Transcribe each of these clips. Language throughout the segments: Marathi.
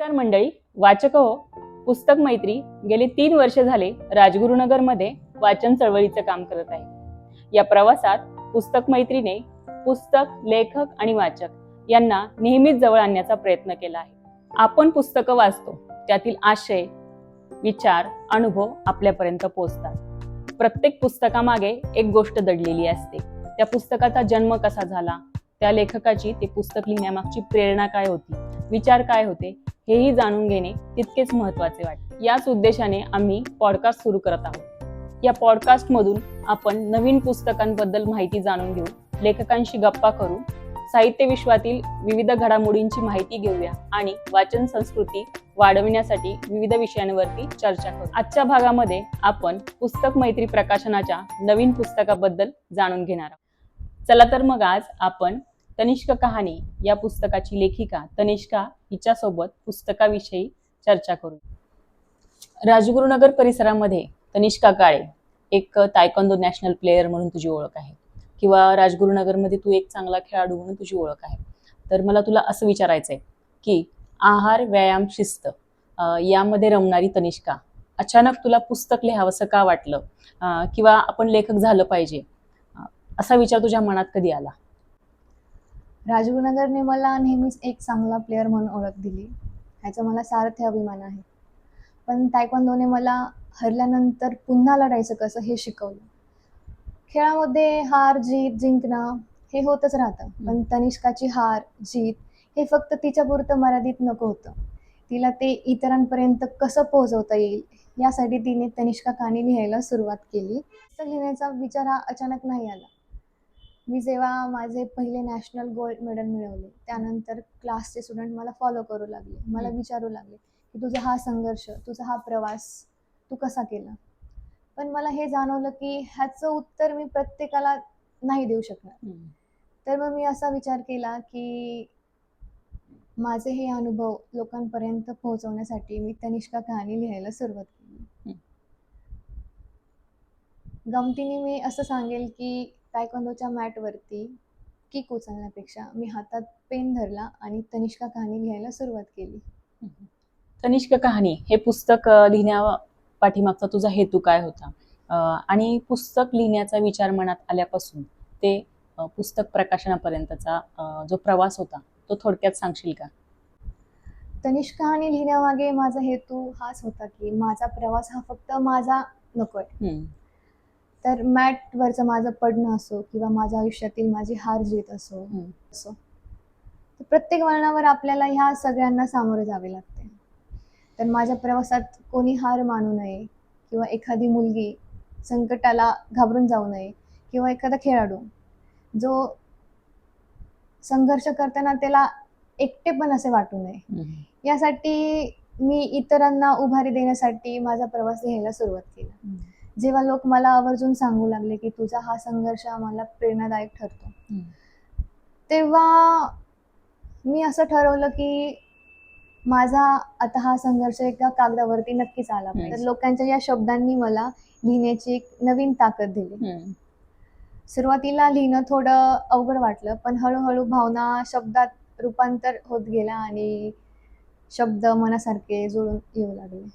नमस्कार मंडळी, वाचक हो. पुस्तक मैत्री गेली 3 वर्ष झाले राजगुरुनगरमध्ये वाचन चळवळीचं काम करत आहे. या प्रवासात पुस्तक मैत्रीने पुस्तक, लेखक आणि वाचक यांना नेहमीच जवळ आणण्याचा प्रयत्न केला आहे. आपण पुस्तकं वाचतो, त्यातील आशय, विचार, अनुभव आपल्यापर्यंत पोहोचतात. प्रत्येक पुस्तकामागे एक गोष्ट दडलेली असते. त्या पुस्तकाचा जन्म कसा झाला, त्या लेखकाची ते पुस्तक लिहिण्यामागची प्रेरणा काय होती, विचार काय होते, हेही जाणून घेणे तितकेच महत्त्वाचे वाटते. याच उद्देशाने आम्ही पॉडकास्ट सुरू करत आहोत. या पॉडकास्टमधून आपण नवीन पुस्तकांबद्दल माहिती जाणून घेऊ, लेखकांशी गप्पा करू, साहित्य विश्वातील विविध घडामोडींची माहिती घेऊया आणि वाचन संस्कृती वाढविण्यासाठी विविध विषयांवरती चर्चा करू. आजच्या भागामध्ये आपण पुस्तक मैत्री प्रकाशनाच्या नवीन पुस्तकाबद्दल जाणून घेणार आहोत. चला तर मग आज आपण तनिष्क कहाणी या पुस्तकाची लेखिका तनिष्का हिच्यासोबत पुस्तकाविषयी चर्चा करू. राजगुरुनगर परिसरामध्ये तनिष्का काळे एक तायक्वांदो नॅशनल प्लेयर म्हणून तुझी ओळख आहे, किंवा राजगुरुनगरमध्ये तू एक चांगला खेळाडू म्हणून तुझी ओळख आहे. तर मला तुला असं विचारायचं आहे की आहार, व्यायाम, शिस्त यामध्ये रमणारी तनिष्का अचानक तुला पुस्तक लिहावंसं का वाटलं, किंवा आपण लेखक झालं पाहिजे असा विचार तुझ्या मनात कधी आला? राजगुरुनगरने मला नेहमीच एक चांगला प्लेअर म्हणून ओळख दिली, ह्याचा मला सार्थ अभिमान आहे. पण तायक्वांदोने मला हरल्यानंतर पुन्हा लढायचं कसं हे शिकवलं. खेळामध्ये हार जीत जिंकणं हे होतच राहतं, पण तनिष्काची हार जीत हे फक्त तिच्यापुरतं मर्यादित नको होतं. तिला ते इतरांपर्यंत कसं पोहोचवता येईल यासाठी तिने तनिष्का कहाणी लिहायला सुरुवात केली. पुस्तक लिहिण्याचा विचार हा अचानक नाही आला. मी जेव्हा माझे पहिले नॅशनल गोल्ड मेडल मिळवले, त्यानंतर क्लासचे स्टुडंट मला फॉलो करू लागले, मला विचारू लागले की तुझा हा संघर्ष, तुझा हा प्रवास तू कसा केला. पण मला हे जाणवलं की ह्याचं उत्तर मी प्रत्येकाला नाही देऊ शकणार. तर मग मी असा विचार केला की माझे हे अनुभव लोकांपर्यंत पोहोचवण्यासाठी मी तनिष्का कहाणी लिहायला सुरुवात केली. गमतीने मी असं सांगेल की तायक्वांदोच्या मॅटवरती किक उचलण्यापेक्षा मी हातात पेन धरला आणि तनिष्का कहाणी लिहायला सुरुवात केली. तनिष्क कहाणी हे पुस्तक लिहिण्या पाठीमागचा तुझा हेतू काय होता, आणि पुस्तक लिहिण्याचा विचार मनात आल्यापासून ते पुस्तक प्रकाशनापर्यंतचा जो प्रवास होता तो थोडक्यात सांगशील का? तनिष्का कहाणी लिहिण्यामागे माझा हेतू हाच होता की माझा प्रवास हा फक्त माझा नकोय, तर मॅटवरचं माझं पडणं असो किंवा माझ्या आयुष्यातील माझी हार जीत असो, तर प्रत्येक वळणावर आपल्याला ह्या सगळ्यांना सामोरे जावे लागते. तर माझ्या प्रवासात कोणी हार मानू नये, किंवा एखादी मुलगी संकटाला घाबरून जाऊ नये, किंवा एखादा खेळाडू जो संघर्ष करताना त्याला एकटेपण असे वाटू नये, यासाठी मी इतरांना उभारी देण्यासाठी माझा प्रवास लिहायला सुरुवात केला. जेव्हा लोक मला आवर्जून सांगू लागले की तुझा हा संघर्ष आम्हाला प्रेरणादायक ठरतो, तेव्हा मी असं ठरवलं की माझा आता हा संघर्ष एका कागदावरती नक्कीच आला पाहिजे. तर लोकांच्या या शब्दांनी मला लिहिण्याची एक नवीन ताकद दिली. सुरुवातीला लिहिणं थोडं अवघड वाटलं, पण हळूहळू भावना शब्दात रूपांतर होत गेला आणि शब्द मनासारखे जुळून येऊ लागले.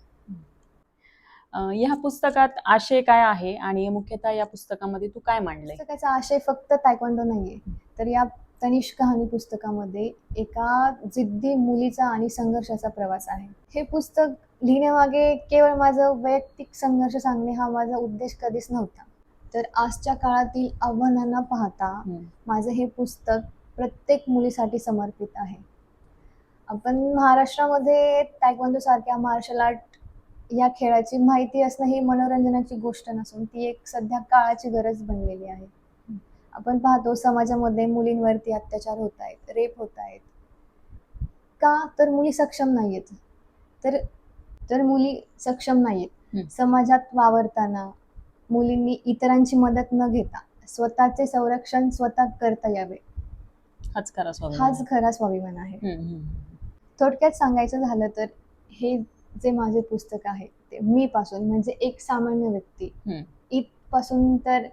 या पुस्तकात आशय काय आहे आणि मुख्यतः या पुस्तकामध्ये तू काय मांडलंय? पुस्तकाचा आशय फक्त तायक्वांदो नाहीये, तर या तनिष्का कहाणी पुस्तकामध्ये एका जिद्दी मुलीचा आणि संघर्षाचा प्रवास आहे. हे पुस्तक लिहिण्यामागे केवळ माझं वैयक्तिक संघर्ष सांगणे हा माझा उद्देश कधीच नव्हता. तर आजच्या काळातील आव्हानांना पाहता माझं हे पुस्तक प्रत्येक मुलीसाठी समर्पित आहे. आपण महाराष्ट्रामध्ये तायक्वांदो सारख्या मार्शल आर्ट या खेळाची माहिती असणं ही मनोरंजनाची गोष्ट नसून ती एक सध्या काळाची गरज बनलेली आहे. आपण पाहतो समाजामध्ये मुलींवरती अत्याचार होत आहेत, रेप होत आहेत. का तर मुली सक्षम नाहीयेत. तर मुली सक्षम नाहीयेत, समाजात वावरताना मुलींनी इतरांची मदत न घेता स्वतःचे संरक्षण स्वतः करता यावे, हाच खरा स्वाभिमान आहे. थोडक्यात सांगायचं झालं तर हे जे माझे पुस्तक आहे ते मी पासून, म्हणजे एक सामान्य व्यक्ती इथपासून तर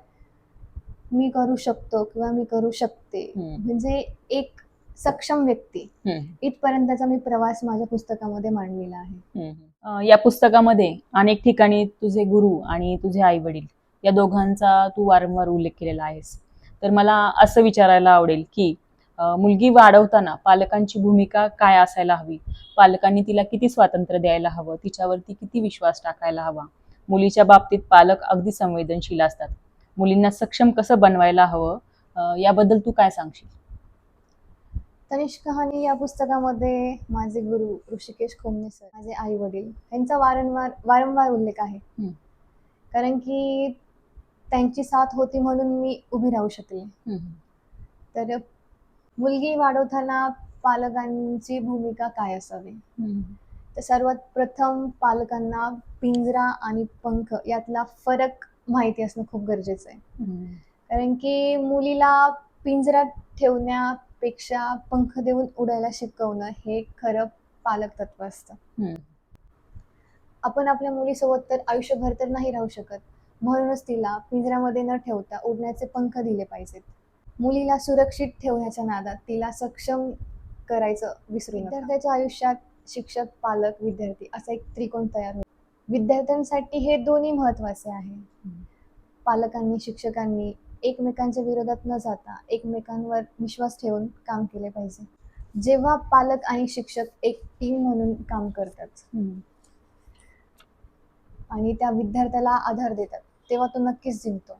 मी करू शकतो किंवा मी करू शकते, म्हणजे एक सक्षम व्यक्ती इथपर्यंतचा मी प्रवास माझ्या पुस्तकामध्ये मांडलेला आहे. या पुस्तकामध्ये अनेक ठिकाणी तुझे गुरु आणि तुझे आई वडील या दोघांचा तू वारंवार उल्लेख केलेला आहेस. तर मला असं विचारायला आवडेल की मुलगी वाढवताना पालकांची भूमिका काय असायला हवी? पालकांनी तिला किती स्वातंत्र्य द्यायला हवं? तिच्यावरती किती विश्वास टाकायला हवा? मुलीच्या बाबतीत पालक अगदी संवेदनशील असतात. मुलींना सक्षम कसं बनवायला हवं, याबद्दल तू काय सांगशील? तनिष्क कहाणी या पुस्तकामध्ये माझे गुरु ऋषिकेश खोमने सर, माझे आई वडील यांचा वारंवार उल्लेख आहे. कारण की त्यांची साथ होती म्हणून मी उभी राहू शकले. तर मुलगी वाढवताना पालकांची भूमिका काय असावी? तर सर्वात प्रथम पालकांना पिंजरा आणि पंख यातला फरक माहिती असणं खूप गरजेचं आहे. कारण की मुलीला पिंजऱ्यात ठेवण्यापेक्षा पंख देऊन उडायला शिकवणं हे खरं पालक तत्व असतं. आपण आपल्या मुलीसोबत तर आयुष्यभर तर नाही राहू शकत, म्हणूनच तिला पिंजऱ्यामध्ये न ठेवता उडण्याचे पंख दिले पाहिजेत. मुलीला सुरक्षित ठेवण्याच्या नादात तिला सक्षम करायचं विसरू नका. विद्यार्थ्याच्या आयुष्यात शिक्षक, पालक, विद्यार्थी असा एक त्रिकोण तयार होतो. विद्यार्थ्यांसाठी हे दोन्ही महत्वाचे आहे. पालकांनी, शिक्षकांनी एकमेकांच्या विरोधात न जाता एकमेकांवर विश्वास ठेवून काम केले पाहिजे. जेव्हा पालक आणि शिक्षक एक टीम म्हणून काम करतात आणि त्या विद्यार्थ्याला आधार देतात, तेव्हा तो नक्कीच जिंकतो.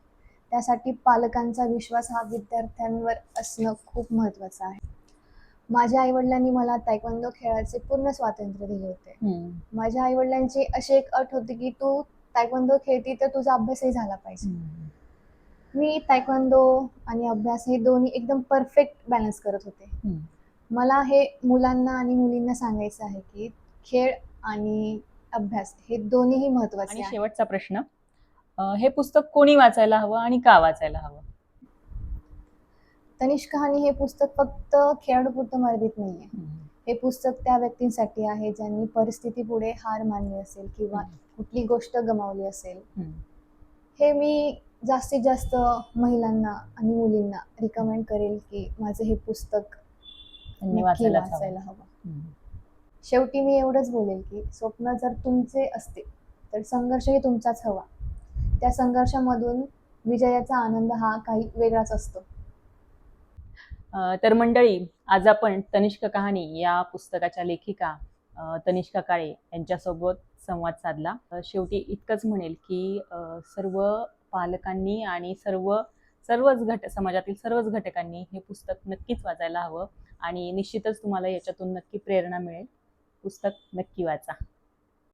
त्यासाठी पालकांचा विश्वास हा विद्यार्थ्यांवर असणं खूप महत्वाचं आहे. माझ्या आईवडिलांनी मला तायक्वांदो खेळाचे पूर्ण स्वातंत्र्य दिले होते. माझ्या आईवडिलांची अशी एक अट होती की तू तायक्वांदो खेळती तर तुझा अभ्यासही झाला पाहिजे. मी तायक्वांदो आणि अभ्यास हे दोन्ही एकदम परफेक्ट बॅलन्स करत होते. मला हे मुलांना आणि मुलींना सांगायचं आहे की खेळ आणि अभ्यास हे दोन्हीही महत्वाचे आणि आहे. शेवटचा प्रश्न, हे पुस्तक कोणी वाचायला हवं आणि का वाचायला हवं? तनिष्क कहाणी हे पुस्तक फक्त खेळाडूपुरतं मर्यादित नाहीये. हे पुस्तक त्या व्यक्तींसाठी आहे ज्यांनी परिस्थितीपुढे हार मानली असेल किंवा कुठली गोष्ट गमावली असेल. हे मी जास्तीत जास्त महिलांना आणि मुलींना रिकमेंड करेल की माझं हे पुस्तक नक्की वाचायला हवं. शेवटी मी एवढंच बोलेल की स्वप्न जर तुमचे असते तर संघर्षही तुमचाच हवा. त्या संघर्षामधून विजयाचा आनंद हा काही वेगळाच असतो. तर मंडळी, आज आपण तनिष्क कहाणी या पुस्तकाच्या लेखिका तनिष्का काळे यांच्यासोबत संवाद साधला. शेवटी इतकंच म्हणेल की सर्व पालकांनी आणि समाजातील सर्वच घटकांनी हे पुस्तक नक्कीच वाचायला हवं आणि निश्चितच तुम्हाला याच्यातून नक्की प्रेरणा मिळेल. पुस्तक नक्की वाचा.